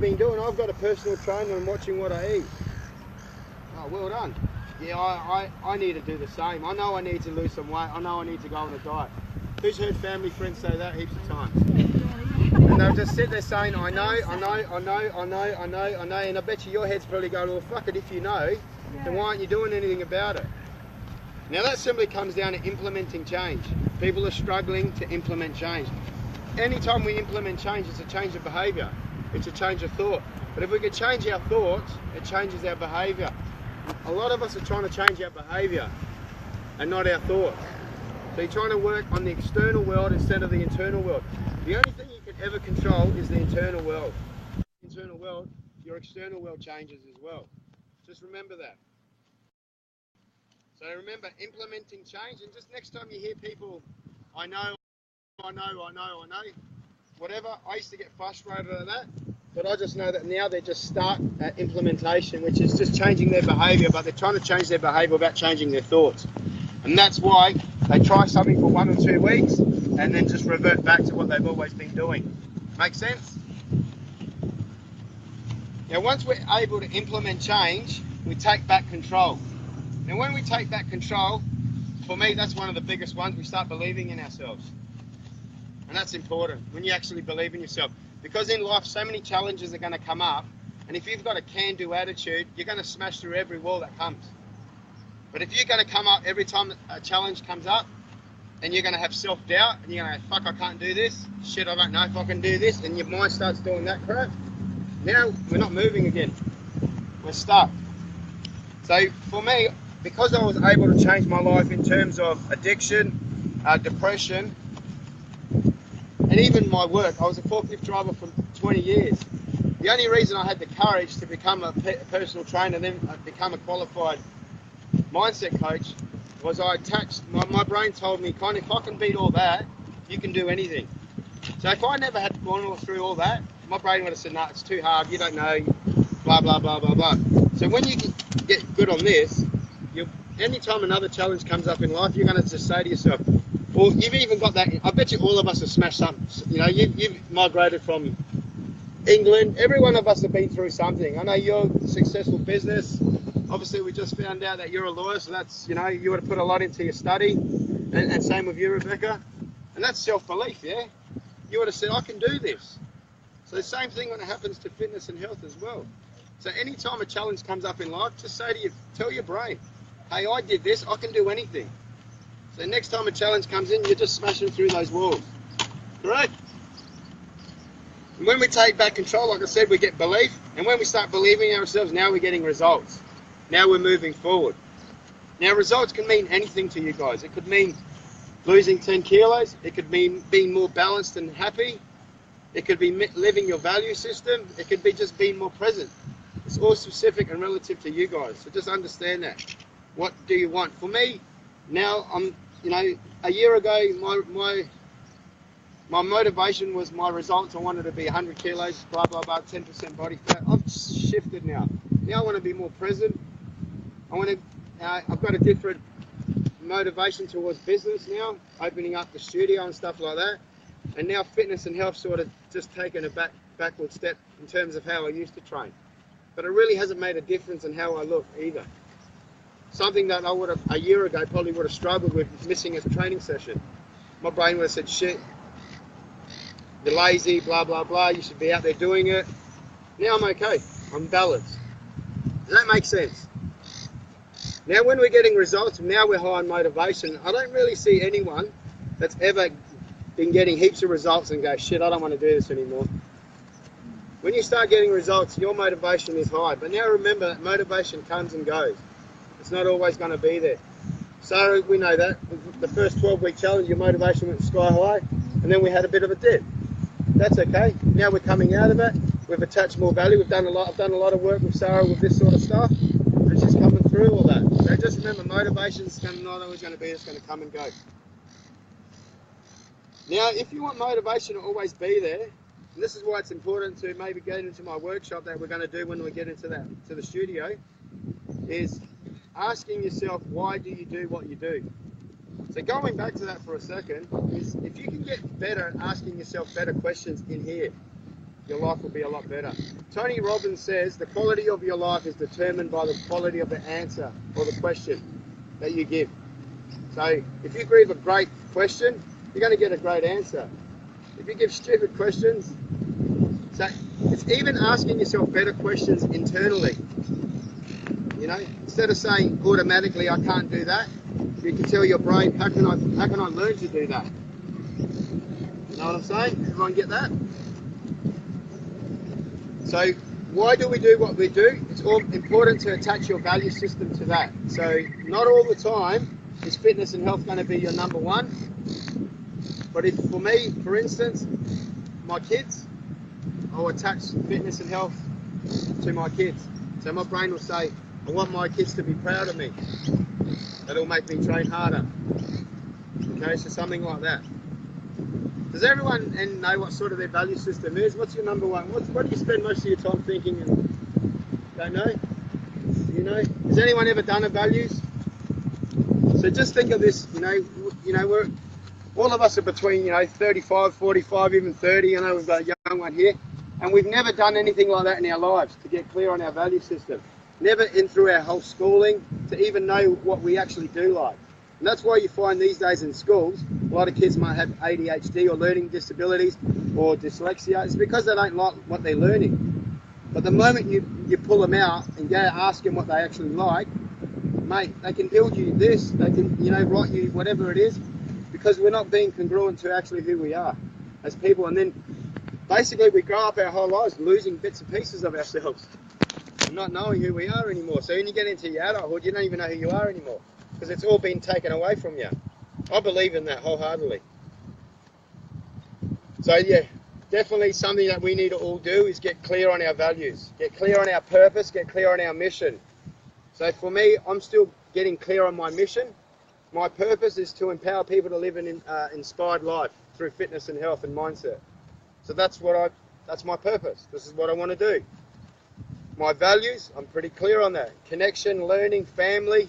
been doing? I've got a personal trainer and watching what I eat. Oh, well done. Yeah, I need to do the same. I know I need to lose some weight. I know I need to go on a diet. Who's heard family friends say that heaps of times? And they'll just sit there saying, I know, and I bet you your head's probably going, well, fuck it, if you know, then why aren't you doing anything about it? Now that simply comes down to implementing change. People are struggling to implement change. Anytime we implement change, it's a change of behaviour. It's a change of thought. But if we can change our thoughts, it changes our behaviour. A lot of us are trying to change our behaviour and not our thoughts. So you're trying to work on the external world instead of the internal world. The only thing you can ever control is the internal world. The internal world, your external world changes as well. Just remember that. So remember, implementing change, and just next time you hear people, I know, whatever, I used to get frustrated at that, but I just know that now they just start at implementation, which is just changing their behaviour, but they're trying to change their behaviour without changing their thoughts. And that's why they try something for 1 or 2 weeks and then just revert back to what they've always been doing. Make sense? Now, once we're able to implement change, we take back control. And when we take back control, for me, that's one of the biggest ones. We start believing in ourselves. And that's important, when you actually believe in yourself. Because in life, so many challenges are going to come up. And if you've got a can-do attitude, you're going to smash through every wall that comes. But if you're going to come up every time a challenge comes up, and you're going to have self-doubt, and you're going to, fuck, I can't do this. Shit, I don't know if I can do this. And your mind starts doing that crap. Now, we're not moving again. We're stuck. So for me, because I was able to change my life in terms of addiction, depression, and even my work, I was a forklift driver for 20 years. The only reason I had the courage to become a personal trainer and then become a qualified mindset coach was I attached, my brain told me, kind of, if I can beat all that, you can do anything. So if I never had gone through all that, my brain would have said, no, it's too hard, you don't know, blah, blah, blah, blah, blah. So when you get good on this, anytime another challenge comes up in life, you're going to just say to yourself, well, you've even got that, I bet you all of us have smashed something. You know, you've migrated from England. Every one of us have been through something. I know you're a successful business. Obviously, we just found out that you're a lawyer, so that's, you know, you would have put a lot into your study. And same with you, Rebecca. And that's self-belief, yeah? You would have said, I can do this. So the same thing when it happens to fitness and health as well. So anytime a challenge comes up in life, just say to you, tell your brain, hey, I did this, I can do anything. So next time a challenge comes in, you're just smashing through those walls. Correct? And when we take back control, like I said, we get belief. And when we start believing in ourselves, now we're getting results. Now we're moving forward. Now results can mean anything to you guys. It could mean losing 10 kilos. It could mean being more balanced and happy. It could be living your value system. It could be just being more present. It's all specific and relative to you guys. So just understand that. What do you want? For me, now I'm, you know, a year ago, my motivation was my results. I wanted to be 100 kilos, blah, blah, blah, 10% body fat. I've shifted now. Now I want to be more present. I want to, I've got a different motivation towards business now, opening up the studio and stuff like that. And now fitness and health sort of just taken a backward step in terms of how I used to train. But it really hasn't made a difference in how I look either. Something that I would have, a year ago, probably would have struggled with missing a training session. My brain would have said, shit, you're lazy, blah, blah, blah, you should be out there doing it. Now I'm okay, I'm balanced. Does that make sense? Now when we're getting results, now we're high on motivation. I don't really see anyone that's ever been getting heaps of results and go, shit, I don't want to do this anymore. When you start getting results, your motivation is high. But now remember that motivation comes and goes. It's not always going to be there. So we know that. The first 12-week challenge, your motivation went sky high, and then we had a bit of a dip. That's okay. Now we're coming out of it. We've attached more value. I've done a lot of work with Sarah with this sort of stuff, and she's coming through all that. So just remember, motivation's not always going to be, it's going to come and go. Now, if you want motivation to always be there, and this is why it's important to maybe get into my workshop that we're going to do when we get into the studio, is asking yourself, why do you do what you do? So going back to that for a second, is if you can get better at asking yourself better questions in here. your life will be a lot better. Tony Robbins says the quality of your life is determined by the quality of the answer or the question that you give. So if you give a great question, you're going to get a great answer. If you give stupid questions, so it's even asking yourself better questions internally. You know, instead of saying automatically I can't do that, you can tell your brain, how can I learn to do that? You know what I'm saying? Everyone get that? So why do we do what we do? It's all important to attach your value system to that. So not all the time is fitness and health going to be your number one. But if for me, for instance, my kids, I'll attach fitness and health to my kids. So my brain will say, I want my kids to be proud of me. That'll make me train harder. Okay, so something like that. Does everyone know what sort of their value system is? What's your number one? What do you spend most of your time thinking and don't know? You know? Has anyone ever done a values? So just think of this, you know, we're all of us are between, 35, 45, even 30. I know we've got a young one here. And we've never done anything like that in our lives to get clear on our value system. Never in through our whole schooling to even know what we actually do like. And that's why you find these days in schools, a lot of kids might have ADHD or learning disabilities or dyslexia. It's because they don't like what they're learning. But the moment you pull them out and go ask them what they actually like, mate, they can build you this, they can, write you whatever it is, because we're not being congruent to actually who we are as people. And then basically we grow up our whole lives losing bits and pieces of ourselves and not knowing who we are anymore. So when you get into your adulthood, you don't even know who you are anymore because it's all been taken away from you. I believe in that wholeheartedly. So yeah, definitely something that we need to all do is get clear on our values, get clear on our purpose, get clear on our mission. So for me, I'm still getting clear on my mission. My purpose is to empower people to live an inspired life through fitness and health and mindset. So that's my purpose. This is what I want to do. My values, I'm pretty clear on that. Connection, learning, family,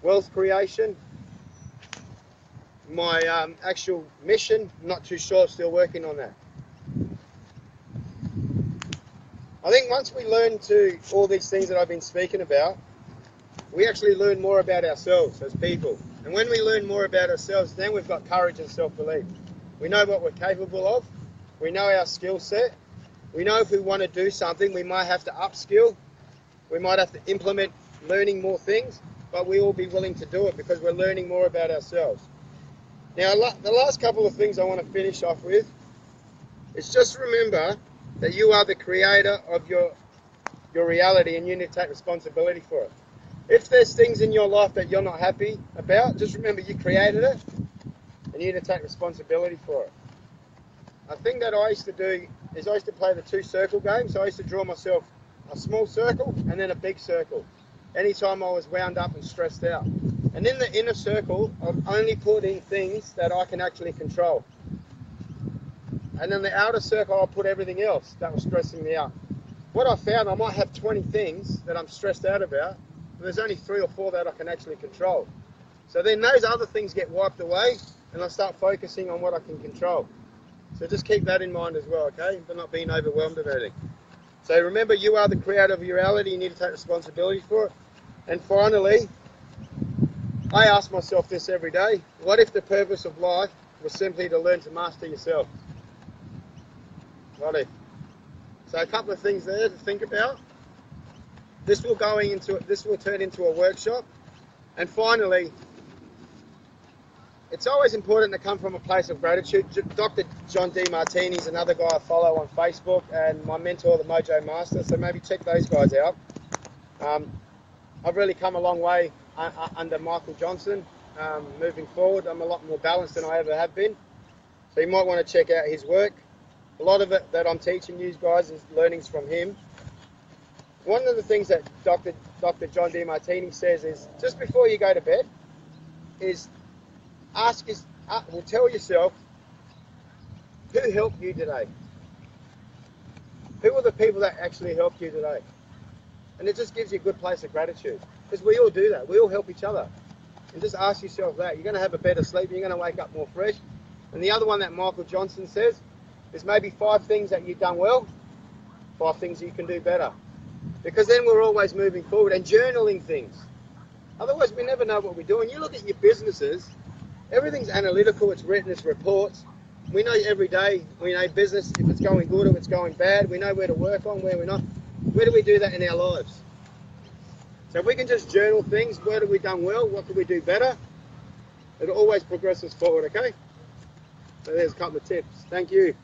wealth creation. My actual mission, I'm not too sure, still working on that. I think once we learn to all these things that I've been speaking about, we actually learn more about ourselves as people. And when we learn more about ourselves, then we've got courage and self-belief. We know what we're capable of. We know our skill set. We know if we want to do something, we might have to upskill. We might have to implement learning more things, but we will be willing to do it because we're learning more about ourselves. Now, the last couple of things I want to finish off with is just remember that you are the creator of your reality and you need to take responsibility for it. If there's things in your life that you're not happy about, just remember you created it and you need to take responsibility for it. A thing that I used to do is I used to play the 2-circle game. So I used to draw myself a small circle and then a big circle anytime I was wound up and stressed out. And in the inner circle, I've only put in things that I can actually control. And in the outer circle, I'll put everything else that was stressing me out. What I found, I might have 20 things that I'm stressed out about, but there's only 3 or 4 that I can actually control. So then those other things get wiped away and I start focusing on what I can control. So just keep that in mind as well, okay? But not being overwhelmed about it. So remember, you are the creator of your reality. You need to take responsibility for it. And finally, I ask myself this every day. What if the purpose of life was simply to learn to master yourself? What if? So a couple of things there to think about. This will turn into a workshop. And finally, it's always important to come from a place of gratitude. Dr. John Demartini is another guy I follow on Facebook, and my mentor, the Mojo Master, so maybe check those guys out. I've really come a long way under Michael Johnson. Moving forward, I'm a lot more balanced than I ever have been. So you might want to check out his work. A lot of it that I'm teaching you guys is learnings from him. One of the things that Dr. John Demartini says is, just before you go to bed, is tell yourself, who helped you today? Who are the people that actually helped you today? And it just gives you a good place of gratitude. Because we all do that. We all help each other. And just ask yourself that. You're going to have a better sleep. You're going to wake up more fresh. And the other one that Michael Johnson says is maybe 5 things that you've done well identify things you can do better. Because then we're always moving forward and journaling things. Otherwise, we never know what we're doing. You look at your businesses, everything's analytical, it's written, it's reports. We know every day, we know business, if it's going good or if it's going bad. We know where to work on, where we're not. Where do we do that in our lives? So if we can just journal things, where have we done well, what could we do better? It'll always progress us forward, okay? So there's a couple of tips. Thank you.